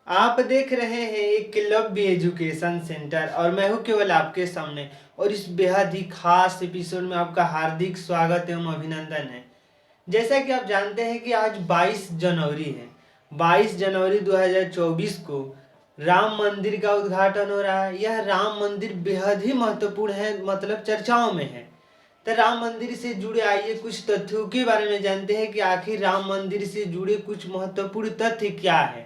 आप देख रहे हैं एक लव्य एजुकेशन सेंटर और मैं हूं केवल आपके सामने। और इस बेहद ही खास एपिसोड में आपका हार्दिक स्वागत एवं अभिनंदन है। जैसा कि आप जानते हैं कि आज 22 जनवरी है। 22 जनवरी 2024 को राम मंदिर का उद्घाटन हो रहा है। यह राम मंदिर बेहद ही महत्वपूर्ण है, मतलब चर्चाओं में है। तो राम मंदिर से जुड़े आइए कुछ तथ्यों के बारे में जानते हैं कि आखिर राम मंदिर से जुड़े कुछ महत्वपूर्ण तथ्य क्या है।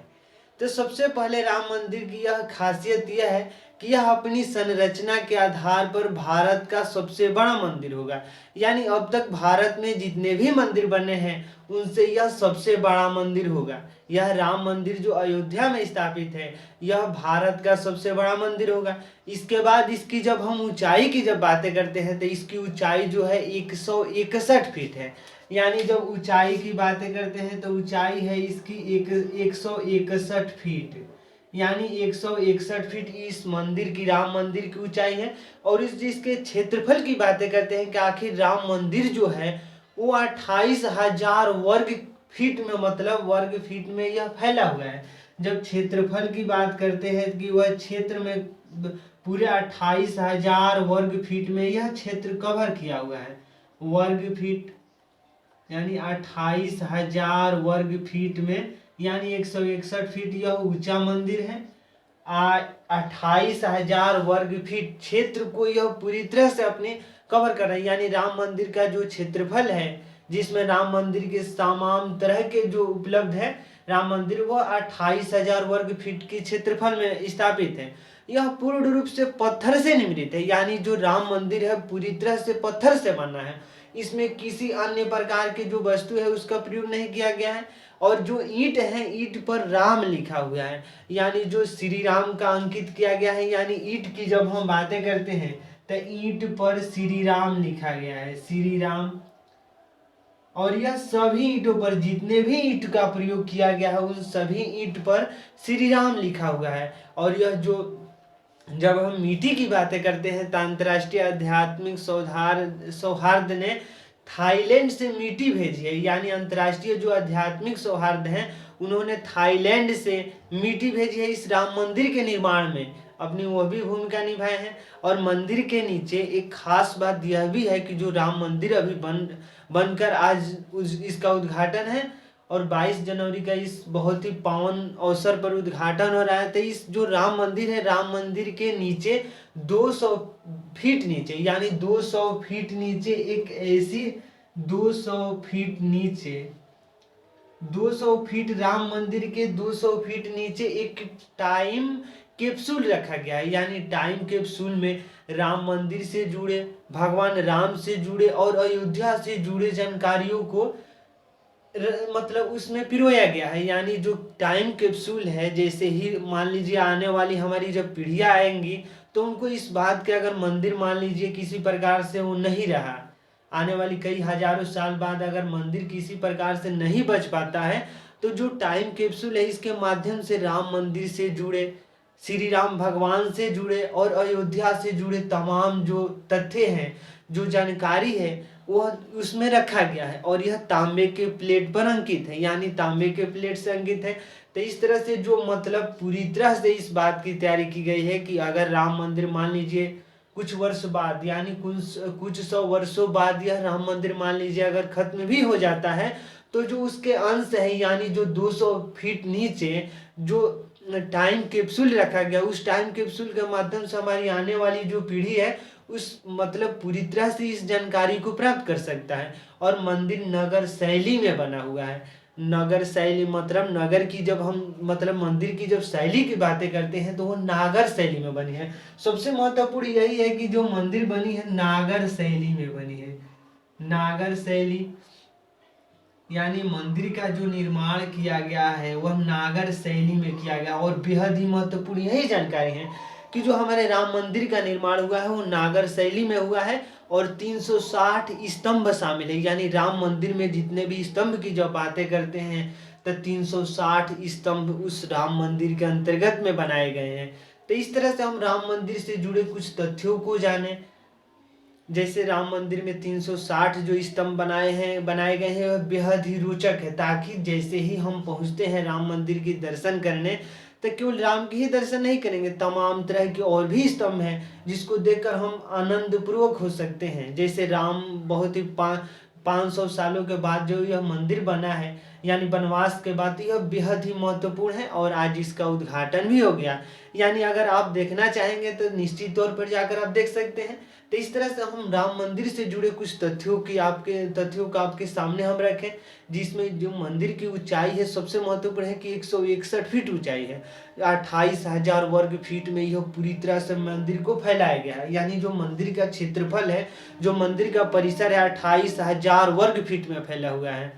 तो सबसे पहले राम मंदिर की यह खासियत यह है कि यह अपनी संरचना के आधार पर भारत का सबसे बड़ा मंदिर होगा। यानी अब तक भारत में जितने भी मंदिर बने हैं उनसे यह सबसे बड़ा मंदिर होगा। यह राम मंदिर जो अयोध्या में स्थापित है यह भारत का सबसे बड़ा मंदिर होगा। इसके बाद इसकी जब हम ऊंचाई की जब बातें करते हैं तो इसकी ऊंचाई जो है 161 फीट है। यानी जब ऊंचाई की बातें करते हैं तो ऊंचाई है इसकी 161 फीट। यानी 161 फीट इस मंदिर की, राम मंदिर की ऊंचाई है। और इस जिसके क्षेत्रफल की बातें करते हैं कि आखिर राम मंदिर जो है वो 28,000 वर्ग फीट में, मतलब वर्ग फीट में यह फैला हुआ है। जब क्षेत्रफल की बात करते हैं कि वह क्षेत्र में पूरे 28,000 वर्ग फीट में यह क्षेत्र कवर किया हुआ है। वर्ग फीट यानी 28,000 वर्ग फीट में, यानी 161 फीट यह ऊंचा मंदिर है। 28,000 वर्ग फीट क्षेत्र को यह पूरी तरह से अपने कवर कर रहा है। यानी राम मंदिर का जो क्षेत्रफल है, जिसमें राम मंदिर के तमाम तरह के जो उपलब्ध है राम मंदिर, वह 28,000 वर्ग फीट के क्षेत्रफल में स्थापित है। यह पूर्ण रूप से पत्थर से निर्मित है। यानी जो राम मंदिर है पूरी तरह से पत्थर से बना है। इसमें किसी अन्य प्रकार की जो वस्तु है उसका प्रयोग नहीं किया गया है। और जो ईंट है, ईंट पर राम लिखा हुआ है, यानी जो श्री राम का अंकित किया गया है। यानी ईंट की जब हम बातें करते हैं तो ईंट पर श्री राम लिखा गया है, श्री राम। और यह सभी ईंटों पर, जितने भी ईंट का प्रयोग किया गया है उन सभी ईंट पर श्री राम लिखा हुआ है। और यह जो, जब हम मिट्टी की बातें करते हैं तो अंतर्राष्ट्रीय आध्यात्मिक सौहार्द ने थाईलैंड से मिट्टी भेजी है। यानी अंतर्राष्ट्रीय जो आध्यात्मिक सौहार्द है उन्होंने थाईलैंड से मिट्टी भेजी है इस राम मंदिर के निर्माण में, अपनी वह भी भूमिका निभाए हैं। और मंदिर के नीचे एक खास बात यह भी है कि जो राम मंदिर अभी बनकर आज इसका उद्घाटन है और 22 जनवरी का इस बहुत ही पावन अवसर पर उद्घाटन हो रहा है। तो इस जो राम मंदिर है, राम मंदिर के नीचे 200 फीट नीचे, यानी 200 फीट नीचे एक ऐसी 200 फीट नीचे, 200 फीट राम मंदिर के 200 फीट नीचे एक टाइम कैप्सूल रखा गया है। यानी टाइम कैप्सूल में राम मंदिर से जुड़े, भगवान राम से जुड़े और अयोध्या से जुड़े जानकारियों को मतलब उसमें पिरोया गया है। यानी जो टाइम कैप्सूल है, जैसे ही मान लीजिए आने वाली हमारी जब पीढ़ियाँ आएंगी तो उनको इस बात के, अगर मंदिर मान लीजिए किसी प्रकार से वो नहीं रहा, आने वाली कई हजारों साल बाद अगर मंदिर किसी प्रकार से नहीं बच पाता है तो जो टाइम कैप्सूल है इसके माध्यम से राम मंदिर से जुड़े, श्री राम भगवान से जुड़े और अयोध्या से जुड़े तमाम जो तथ्य हैं, जो जानकारी है वह उसमें रखा गया है। और यह तांबे के प्लेट पर अंकित है, यानी तांबे के प्लेट से अंकित है। तो इस तरह से जो, मतलब पूरी तरह से इस बात की तैयारी की गई है कि अगर राम मंदिर मान लीजिए कुछ वर्ष बाद, यानी कुछ 100 वर्षों बाद यह राम मंदिर मान लीजिए अगर खत्म भी हो जाता है तो जो उसके अंश है, यानी जो 200 फीट नीचे जो टाइम कैप्सूल रखा गया, उस टाइम कैप्सूल के माध्यम से हमारी आने वाली जो पीढ़ी है उस, मतलब पूरी तरह से इस जानकारी को प्राप्त कर सकता है। और मंदिर नगर शैली में बना हुआ है। नगर शैली मतलब नगर की जब हम, मतलब मंदिर की जब शैली की बातें करते हैं तो वो नागर शैली में बनी है। सबसे महत्वपूर्ण यही है कि जो मंदिर बनी है नागर शैली में बनी है। नागर शैली यानी मंदिर का जो निर्माण किया गया है वह नागर शैली में किया गया। और बेहद ही महत्वपूर्ण यही जानकारी है कि जो हमारे राम मंदिर का निर्माण हुआ है वो नागर शैली में हुआ है। और 360 स्तंभ शामिल है। यानी राम मंदिर में जितने भी स्तंभ की जब बातें करते हैं तो 360 स्तंभ उस राम मंदिर के अंतर्गत में बनाए गए हैं। तो इस तरह से हम राम मंदिर से जुड़े कुछ तथ्यों को जाने। जैसे राम मंदिर में 360 जो स्तंभ बनाए गए हैं वह बेहद ही रोचक है, ताकि जैसे ही हम पहुंचते हैं राम मंदिर के दर्शन करने तो केवल राम के ही दर्शन नहीं करेंगे, तमाम तरह के और भी स्तंभ हैं जिसको देखकर हम आनंद पूर्वक हो सकते हैं। जैसे राम बहुत ही 500 सालों के बाद जो यह मंदिर बना है, यानी वनवास के बाद, यह बेहद ही महत्वपूर्ण है और आज इसका उद्घाटन भी हो गया। यानी अगर आप देखना चाहेंगे तो निश्चित तौर पर जाकर आप देख सकते हैं। तो इस तरह से हम राम मंदिर से जुड़े कुछ तथ्यों को आपके सामने हम रखें, जिसमें जो मंदिर की ऊंचाई है सबसे महत्वपूर्ण है कि 161 फीट ऊंचाई है। 28,000 वर्ग फीट में यह पूरी तरह से मंदिर को फैलाया गया है। यानी जो मंदिर का क्षेत्रफल है, जो मंदिर का परिसर है, 28,000 वर्ग फीट में फैला हुआ है।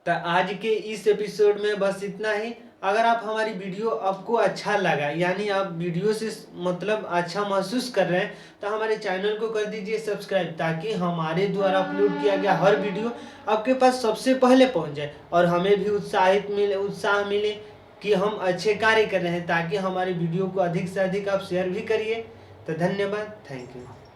तो आज के इस एपिसोड में बस इतना ही। अगर आप हमारी वीडियो आपको अच्छा लगा, यानी आप वीडियो से मतलब अच्छा महसूस कर रहे हैं, तो हमारे चैनल को कर दीजिए सब्सक्राइब, ताकि हमारे द्वारा अपलोड किया गया हर वीडियो आपके पास सबसे पहले पहुंच जाए और हमें भी उत्साह मिले कि हम अच्छे कार्य कर रहे हैं, ताकि हमारी वीडियो को अधिक से अधिक आप शेयर भी करिए। तो धन्यवाद, थैंक यू।